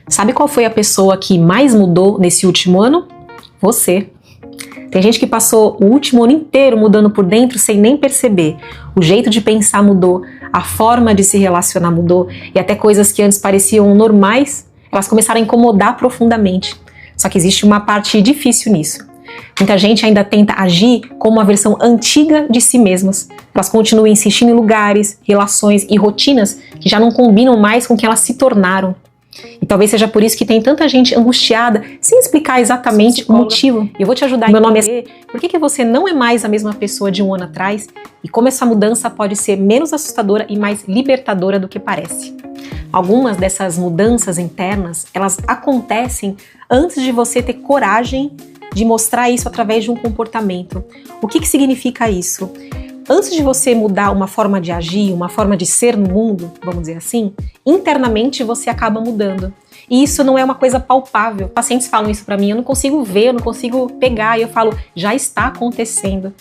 Sabe qual foi a pessoa que mais mudou nesse último ano? Você. Tem gente que passou o último ano inteiro mudando por dentro sem nem perceber. O jeito de pensar mudou, a forma de se relacionar mudou e até coisas que antes pareciam normais, elas começaram a incomodar profundamente. Só que existe uma parte difícil nisso. Muita gente ainda tenta agir como uma versão antiga de si mesmas. Elas continuam insistindo em lugares, relações e rotinas que já não combinam mais com o que elas se tornaram. E talvez seja por isso que tem tanta gente angustiada, sem explicar exatamente o motivo. Eu vou te ajudar a entender por que você não é mais a mesma pessoa de um ano atrás e como essa mudança pode ser menos assustadora e mais libertadora do que parece. Algumas dessas mudanças internas, elas acontecem antes de você ter coragem de mostrar isso através de um comportamento. O que significa isso? Antes de você mudar uma forma de agir, uma forma de ser no mundo, vamos dizer assim, internamente você acaba mudando. E isso não é uma coisa palpável. Pacientes falam isso pra mim, eu não consigo ver, eu não consigo pegar, e eu falo, já está acontecendo.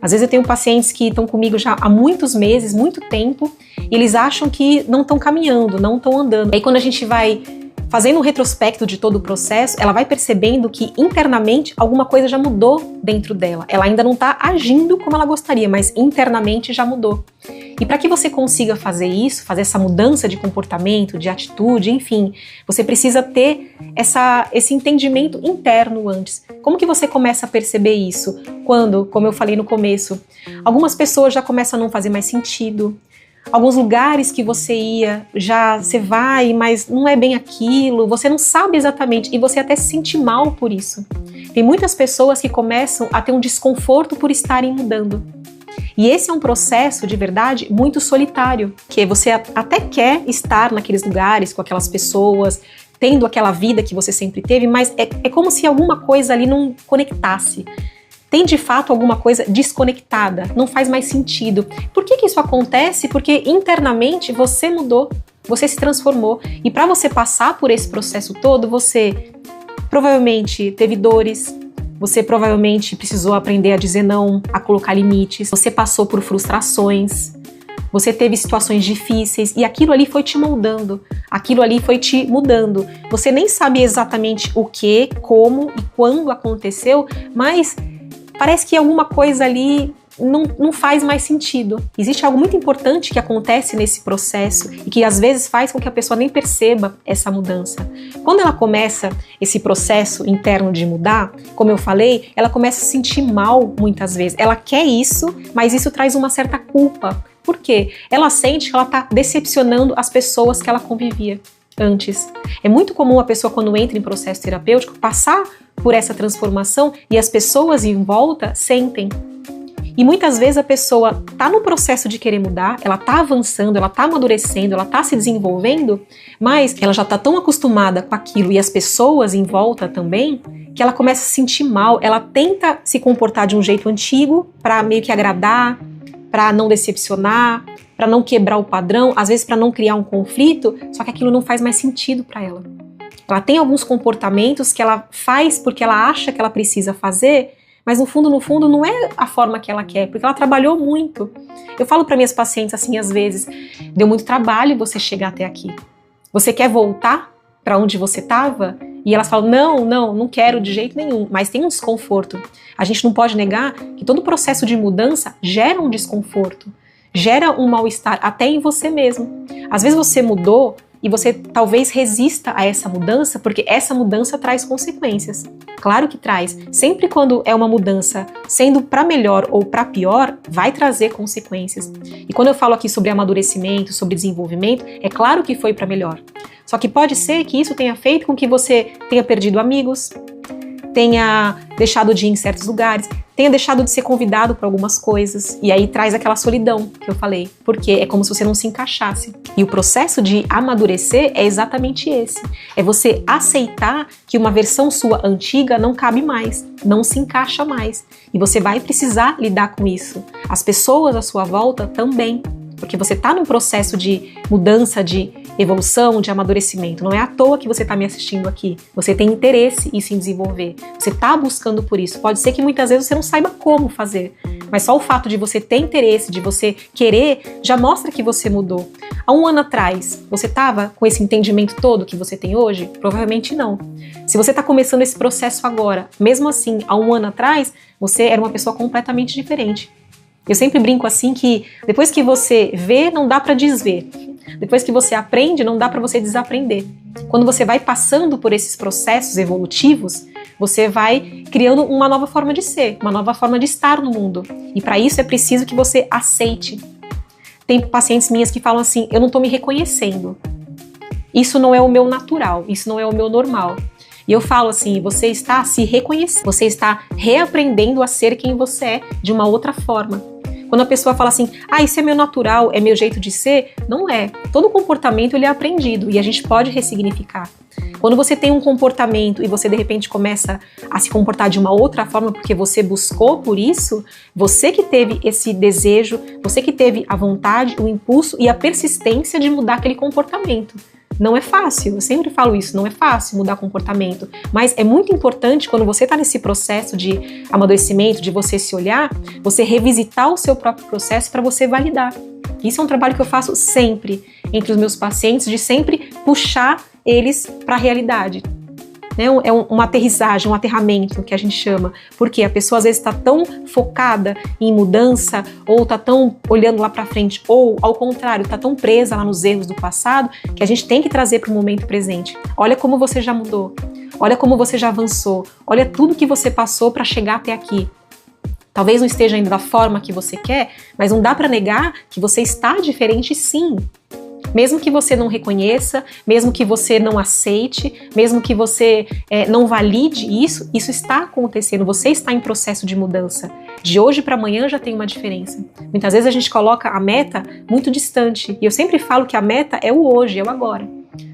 Às vezes eu tenho pacientes que estão comigo já há muitos meses, muito tempo, e eles acham que não estão caminhando, não estão andando. Aí quando a gente vai fazendo um retrospecto de todo o processo, ela vai percebendo que internamente alguma coisa já mudou dentro dela. Ela ainda não está agindo como ela gostaria, mas internamente já mudou. E para que você consiga fazer isso, fazer essa mudança de comportamento, de atitude, enfim, você precisa ter esse entendimento interno antes. Como que você começa a perceber isso? Quando, como eu falei no começo, algumas pessoas já começam a não fazer mais sentido. Alguns lugares que você ia, você vai, mas não é bem aquilo, você não sabe exatamente e você até se sente mal por isso. Tem muitas pessoas que começam a ter um desconforto por estarem mudando. E esse é um processo, de verdade, muito solitário, que você até quer estar naqueles lugares, com aquelas pessoas, tendo aquela vida que você sempre teve, mas é como se alguma coisa ali não conectasse. Tem de fato alguma coisa desconectada, não faz mais sentido. Por que isso acontece? Porque internamente você mudou, você se transformou. E para você passar por esse processo todo, você provavelmente teve dores, você provavelmente precisou aprender a dizer não, a colocar limites, você passou por frustrações, você teve situações difíceis e aquilo ali foi te moldando, aquilo ali foi te mudando. Você nem sabe exatamente o que, como e quando aconteceu, mas parece que alguma coisa ali não faz mais sentido. Existe algo muito importante que acontece nesse processo e que às vezes faz com que a pessoa nem perceba essa mudança. Quando ela começa esse processo interno de mudar, como eu falei, ela começa a se sentir mal muitas vezes. Ela quer isso, mas isso traz uma certa culpa. Por quê? Ela sente que ela está decepcionando as pessoas que ela convivia antes. É muito comum a pessoa, quando entra em processo terapêutico, passar por essa transformação e as pessoas em volta sentem. E muitas vezes a pessoa está no processo de querer mudar, ela está avançando, ela está amadurecendo, ela está se desenvolvendo, mas ela já está tão acostumada com aquilo e as pessoas em volta também, que ela começa a se sentir mal, ela tenta se comportar de um jeito antigo para meio que agradar, para não decepcionar, para não quebrar o padrão, às vezes para não criar um conflito, só que aquilo não faz mais sentido para ela. Ela tem alguns comportamentos que ela faz porque ela acha que ela precisa fazer, mas no fundo, não é a forma que ela quer, porque ela trabalhou muito. Eu falo para minhas pacientes assim, às vezes, deu muito trabalho você chegar até aqui. Você quer voltar para onde você estava? E elas falam, não quero de jeito nenhum, mas tem um desconforto. A gente não pode negar que todo processo de mudança gera um desconforto, gera um mal-estar, até em você mesmo. Às vezes você mudou e você talvez resista a essa mudança, porque essa mudança traz consequências. Claro que traz. Sempre quando é uma mudança sendo para melhor ou para pior, vai trazer consequências. E quando eu falo aqui sobre amadurecimento, sobre desenvolvimento, é claro que foi para melhor. Só que pode ser que isso tenha feito com que você tenha perdido amigos, tenha deixado de ir em certos lugares, tenha deixado de ser convidado para algumas coisas, e aí traz aquela solidão que eu falei, porque é como se você não se encaixasse. E o processo de amadurecer é exatamente esse, é você aceitar que uma versão sua antiga não cabe mais, não se encaixa mais, e você vai precisar lidar com isso. As pessoas à sua volta também. porque você está num processo de mudança, de evolução, de amadurecimento. Não é à toa que você está me assistindo aqui. Você tem interesse em se desenvolver. Você está buscando por isso. Pode ser que muitas vezes você não saiba como fazer, mas só o fato de você ter interesse, de você querer, já mostra que você mudou. Há um ano atrás, você estava com esse entendimento todo que você tem hoje? Provavelmente não. Se você está começando esse processo agora, mesmo assim, há um ano atrás, você era uma pessoa completamente diferente. Eu sempre brinco assim que depois que você vê, não dá para desver. Depois que você aprende, não dá para você desaprender. Quando você vai passando por esses processos evolutivos, você vai criando uma nova forma de ser, uma nova forma de estar no mundo. E para isso é preciso que você aceite. Tem pacientes minhas que falam assim, eu não estou me reconhecendo. Isso não é o meu natural, isso não é o meu normal. E eu falo assim, você está se reconhecendo, você está reaprendendo a ser quem você é de uma outra forma. Quando a pessoa fala assim, isso é meu natural, é meu jeito de ser, não é. Todo comportamento ele é aprendido e a gente pode ressignificar. Quando você tem um comportamento e você de repente começa a se comportar de uma outra forma porque você buscou por isso, você que teve esse desejo, você que teve a vontade, o impulso e a persistência de mudar aquele comportamento. Não é fácil, eu sempre falo isso, não é fácil mudar comportamento, mas é muito importante quando você está nesse processo de amadurecimento, de você se olhar, você revisitar o seu próprio processo para você validar. Isso é um trabalho que eu faço sempre entre os meus pacientes, de sempre puxar eles para a realidade. É uma aterrissagem, um aterramento que a gente chama, porque a pessoa às vezes está tão focada em mudança, ou está tão olhando lá para frente, ou ao contrário, está tão presa lá nos erros do passado, que a gente tem que trazer para o momento presente. Olha como você já mudou, olha como você já avançou, olha tudo que você passou para chegar até aqui. Talvez não esteja ainda da forma que você quer, mas não dá para negar que você está diferente sim. Mesmo que você não reconheça, mesmo que você não aceite, mesmo que você não valide isso, isso está acontecendo, você está em processo de mudança. De hoje para amanhã já tem uma diferença. Muitas vezes a gente coloca a meta muito distante, e eu sempre falo que a meta é o hoje, é o agora.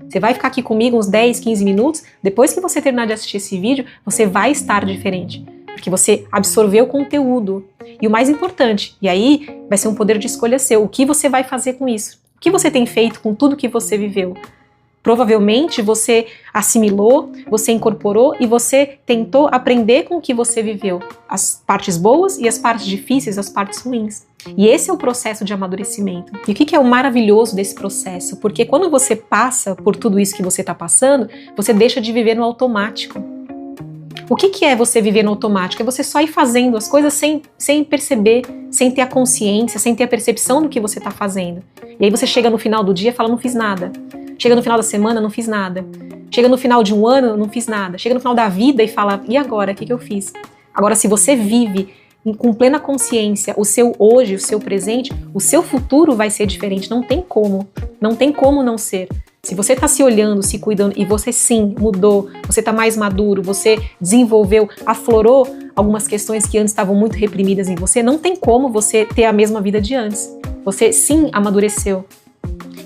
Você vai ficar aqui comigo uns 10, 15 minutos, depois que você terminar de assistir esse vídeo, você vai estar diferente. Porque você absorveu o conteúdo. E o mais importante, e aí vai ser um poder de escolha seu, o que você vai fazer com isso? O que você tem feito com tudo que você viveu? Provavelmente você assimilou, você incorporou e você tentou aprender com o que você viveu. As partes boas e as partes difíceis, as partes ruins. E esse é o processo de amadurecimento. E o que é o maravilhoso desse processo? Porque quando você passa por tudo isso que você está passando, você deixa de viver no automático. O que é você viver no automático? É você só ir fazendo as coisas sem perceber, sem ter a consciência, sem ter a percepção do que você está fazendo. E aí você chega no final do dia e fala, não fiz nada. Chega no final da semana, não fiz nada. Chega no final de um ano, não fiz nada. Chega no final da vida e fala, e agora? O que eu fiz? Agora, se você vive com plena consciência o seu hoje, o seu presente, o seu futuro vai ser diferente. Não tem como. Não tem como não ser. Se você está se olhando, se cuidando e você sim mudou, você está mais maduro, você desenvolveu, aflorou algumas questões que antes estavam muito reprimidas em você, não tem como você ter a mesma vida de antes. Você sim amadureceu.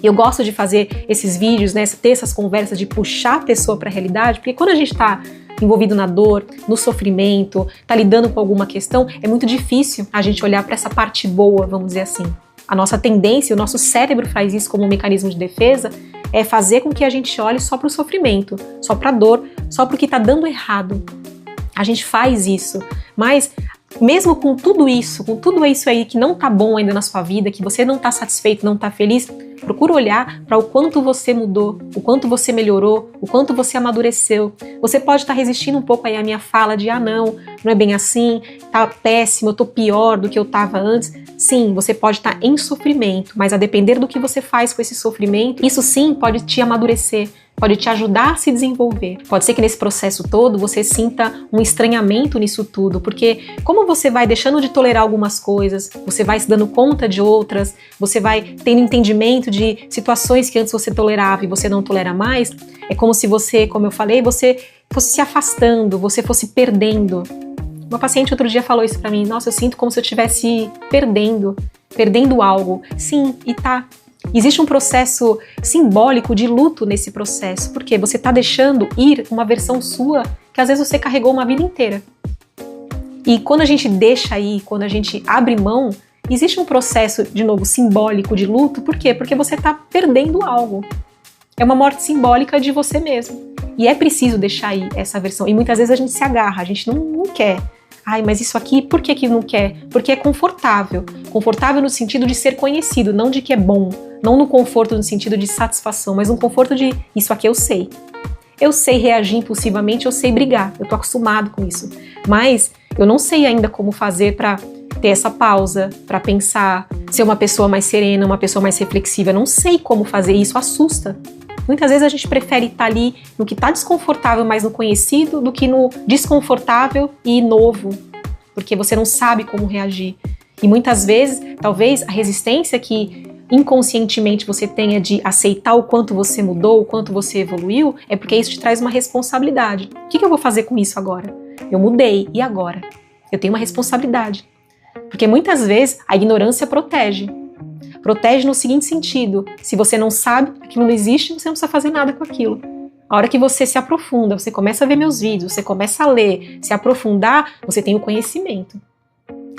Eu gosto de fazer esses vídeos, né, ter essas conversas de puxar a pessoa para a realidade, porque quando a gente está envolvido na dor, no sofrimento, está lidando com alguma questão, é muito difícil a gente olhar para essa parte boa, vamos dizer assim. A nossa tendência, o nosso cérebro faz isso como um mecanismo de defesa, é fazer com que a gente olhe só para o sofrimento, só para a dor, só para o que está dando errado. A gente faz isso, mas mesmo com tudo isso aí que não tá bom ainda na sua vida, que você não tá satisfeito, não tá feliz, procura olhar para o quanto você mudou, o quanto você melhorou, o quanto você amadureceu. Você pode estar resistindo um pouco aí à minha fala de não é bem assim, tá péssimo, eu tô pior do que eu tava antes. Sim, você pode estar em sofrimento, mas a depender do que você faz com esse sofrimento, isso sim pode te amadurecer, pode te ajudar a se desenvolver. Pode ser que nesse processo todo você sinta um estranhamento nisso tudo, porque como você vai deixando de tolerar algumas coisas, você vai se dando conta de outras, você vai tendo entendimento de situações que antes você tolerava e você não tolera mais, é como se você, como eu falei, você fosse se afastando, você fosse perdendo. Uma paciente outro dia falou isso pra mim, nossa, eu sinto como se eu estivesse perdendo algo. Sim, e tá. Existe um processo simbólico de luto nesse processo, porque você tá deixando ir uma versão sua que às vezes você carregou uma vida inteira. E quando a gente deixa ir, quando a gente abre mão, existe um processo, de novo, simbólico de luto. Por quê? Porque você está perdendo algo. É uma morte simbólica de você mesmo. E é preciso deixar aí essa versão. E muitas vezes a gente se agarra, a gente não quer. Ai, mas isso aqui, por que não quer? Porque é confortável. Confortável no sentido de ser conhecido, não de que é bom. Não no conforto no sentido de satisfação, mas no conforto de isso aqui eu sei. Eu sei reagir impulsivamente, eu sei brigar, eu tô acostumado com isso. Mas eu não sei ainda como fazer para ter essa pausa, para pensar, ser uma pessoa mais serena, uma pessoa mais reflexiva. Eu não sei como fazer isso, assusta. Muitas vezes a gente prefere estar ali no que está desconfortável, mas no conhecido, do que no desconfortável e novo, porque você não sabe como reagir. E muitas vezes, talvez, a resistência que inconscientemente você tenha de aceitar o quanto você mudou, o quanto você evoluiu, é porque isso te traz uma responsabilidade. O que eu vou fazer com isso agora? Eu mudei, e agora? Eu tenho uma responsabilidade. Porque muitas vezes a ignorância protege. Protege no seguinte sentido: se você não sabe, aquilo não existe, você não precisa fazer nada com aquilo. A hora que você se aprofunda, você começa a ver meus vídeos, você começa a ler, se aprofundar, você tem o conhecimento.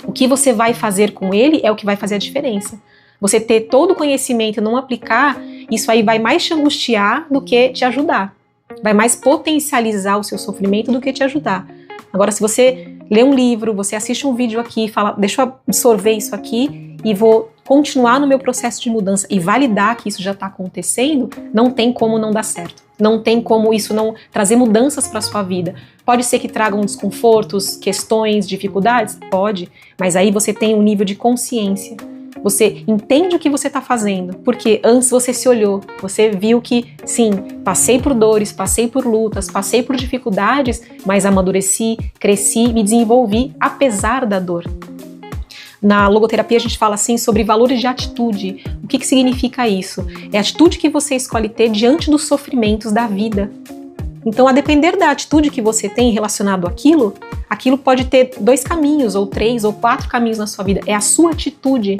O que você vai fazer com ele é o que vai fazer a diferença. Você ter todo o conhecimento e não aplicar, isso aí vai mais te angustiar do que te ajudar. Vai mais potencializar o seu sofrimento do que te ajudar. Agora, se você lê um livro, você assiste um vídeo aqui, fala, deixa eu absorver isso aqui e vou continuar no meu processo de mudança e validar que isso já está acontecendo, não tem como não dar certo. Não tem como isso não trazer mudanças para a sua vida. Pode ser que tragam desconfortos, questões, dificuldades? Pode, mas aí você tem um nível de consciência. Você entende o que você está fazendo, porque antes você se olhou, você viu que, sim, passei por dores, passei por lutas, passei por dificuldades, mas amadureci, cresci, me desenvolvi apesar da dor. Na logoterapia a gente fala assim sobre valores de atitude. O que significa isso? É a atitude que você escolhe ter diante dos sofrimentos da vida. Então, a depender da atitude que você tem relacionado àquilo, aquilo pode ter 2 caminhos, ou 3, ou 4 caminhos na sua vida. É a sua atitude.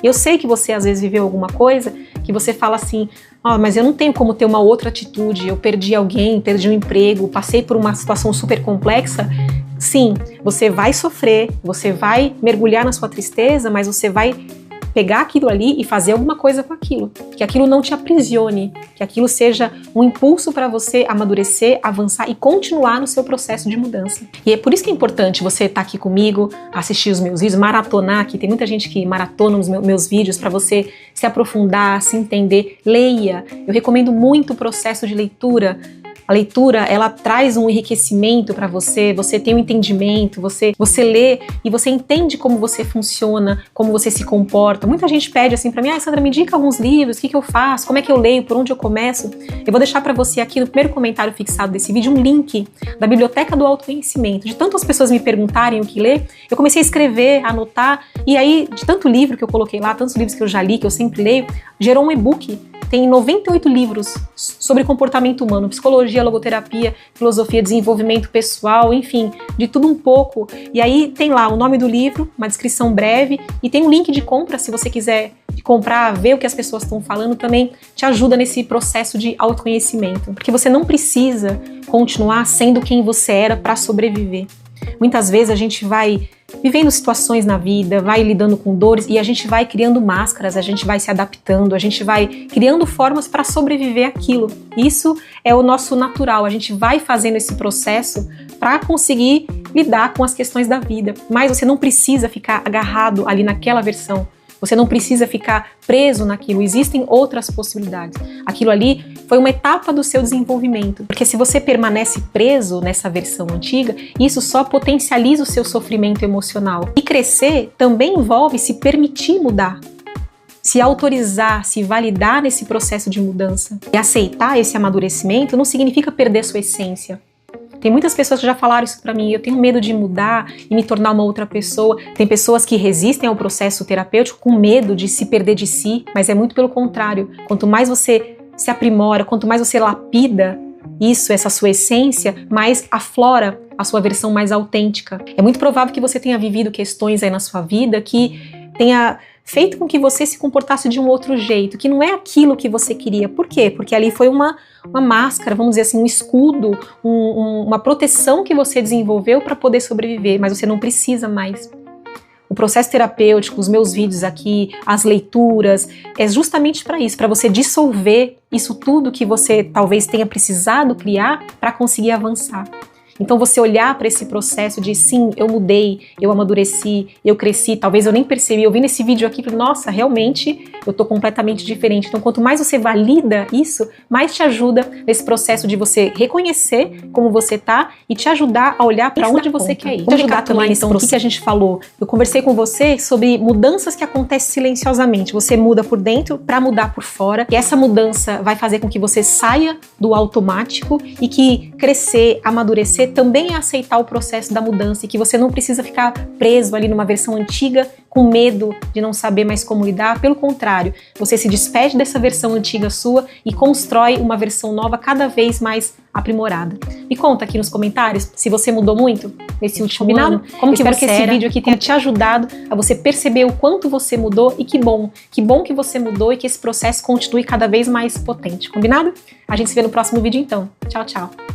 Eu sei que você às vezes viveu alguma coisa que você fala assim, mas eu não tenho como ter uma outra atitude, eu perdi alguém, perdi um emprego, passei por uma situação super complexa. Sim, você vai sofrer, você vai mergulhar na sua tristeza, mas você vai pegar aquilo ali e fazer alguma coisa com aquilo. Que aquilo não te aprisione, que aquilo seja um impulso para você amadurecer, avançar e continuar no seu processo de mudança. E é por isso que é importante você estar aqui comigo, assistir os meus vídeos, maratonar aqui. Tem muita gente que maratona os meus vídeos para você se aprofundar, se entender. Leia. Eu recomendo muito o processo de leitura. A leitura, ela traz um enriquecimento para você, você tem um entendimento, você lê e você entende como você funciona, como você se comporta. Muita gente pede assim para mim, Sandra, me indica alguns livros, o que eu faço, como é que eu leio, por onde eu começo? Eu vou deixar para você aqui no primeiro comentário fixado desse vídeo um link da Biblioteca do Autoconhecimento. De tantas pessoas me perguntarem o que ler, eu comecei a escrever, a anotar, e aí de tanto livro que eu coloquei lá, tantos livros que eu já li, que eu sempre leio, gerou um e-book. Tem 98 livros sobre comportamento humano, psicologia, logoterapia, filosofia, desenvolvimento pessoal, enfim, de tudo um pouco. E aí tem lá o nome do livro, uma descrição breve, e tem um link de compra, se você quiser comprar, ver o que as pessoas estão falando, também te ajuda nesse processo de autoconhecimento. Porque você não precisa continuar sendo quem você era para sobreviver. Muitas vezes a gente vai vivendo situações na vida, vai lidando com dores e a gente vai criando máscaras, a gente vai se adaptando, a gente vai criando formas para sobreviver àquilo. Isso é o nosso natural, a gente vai fazendo esse processo para conseguir lidar com as questões da vida. Mas você não precisa ficar agarrado ali naquela versão. Você não precisa ficar preso naquilo, existem outras possibilidades. Aquilo ali foi uma etapa do seu desenvolvimento, porque se você permanece preso nessa versão antiga, isso só potencializa o seu sofrimento emocional. E crescer também envolve se permitir mudar, se autorizar, se validar nesse processo de mudança. E aceitar esse amadurecimento não significa perder sua essência. Tem muitas pessoas que já falaram isso pra mim, eu tenho medo de mudar e me tornar uma outra pessoa. Tem pessoas que resistem ao processo terapêutico com medo de se perder de si, mas é muito pelo contrário. Quanto mais você se aprimora, quanto mais você lapida isso, essa sua essência, mais aflora a sua versão mais autêntica. É muito provável que você tenha vivido questões aí na sua vida que tenha feito com que você se comportasse de um outro jeito, que não é aquilo que você queria. Por quê? Porque ali foi uma máscara, vamos dizer assim, um escudo, uma proteção que você desenvolveu para poder sobreviver, mas você não precisa mais. o processo terapêutico, os meus vídeos aqui, as leituras, é justamente para isso, para você dissolver isso tudo que você talvez tenha precisado criar para conseguir avançar. Então você olhar para esse processo de sim, eu mudei, eu amadureci, eu cresci, talvez eu nem percebi, eu vi nesse vídeo aqui, nossa, realmente eu tô completamente diferente. Então quanto mais você valida isso, mais te ajuda nesse processo de você reconhecer como você tá e te ajudar a olhar para onde você quer ir. Te ajudar também nesse processo. O que a gente falou? Eu conversei com você sobre mudanças que acontecem silenciosamente. Você muda por dentro para mudar por fora. E essa mudança vai fazer com que você saia do automático e que crescer, amadurecer também é aceitar o processo da mudança e que você não precisa ficar preso ali numa versão antiga com medo de não saber mais como lidar. Pelo contrário, você se despede dessa versão antiga sua e constrói uma versão nova cada vez mais aprimorada. Me conta aqui nos comentários se você mudou muito nesse último ano. Como que esse vídeo aqui tenha te ajudado a você perceber o quanto você mudou e que bom que você mudou e que esse processo continue cada vez mais potente. Combinado? A gente se vê no próximo vídeo então. Tchau, tchau.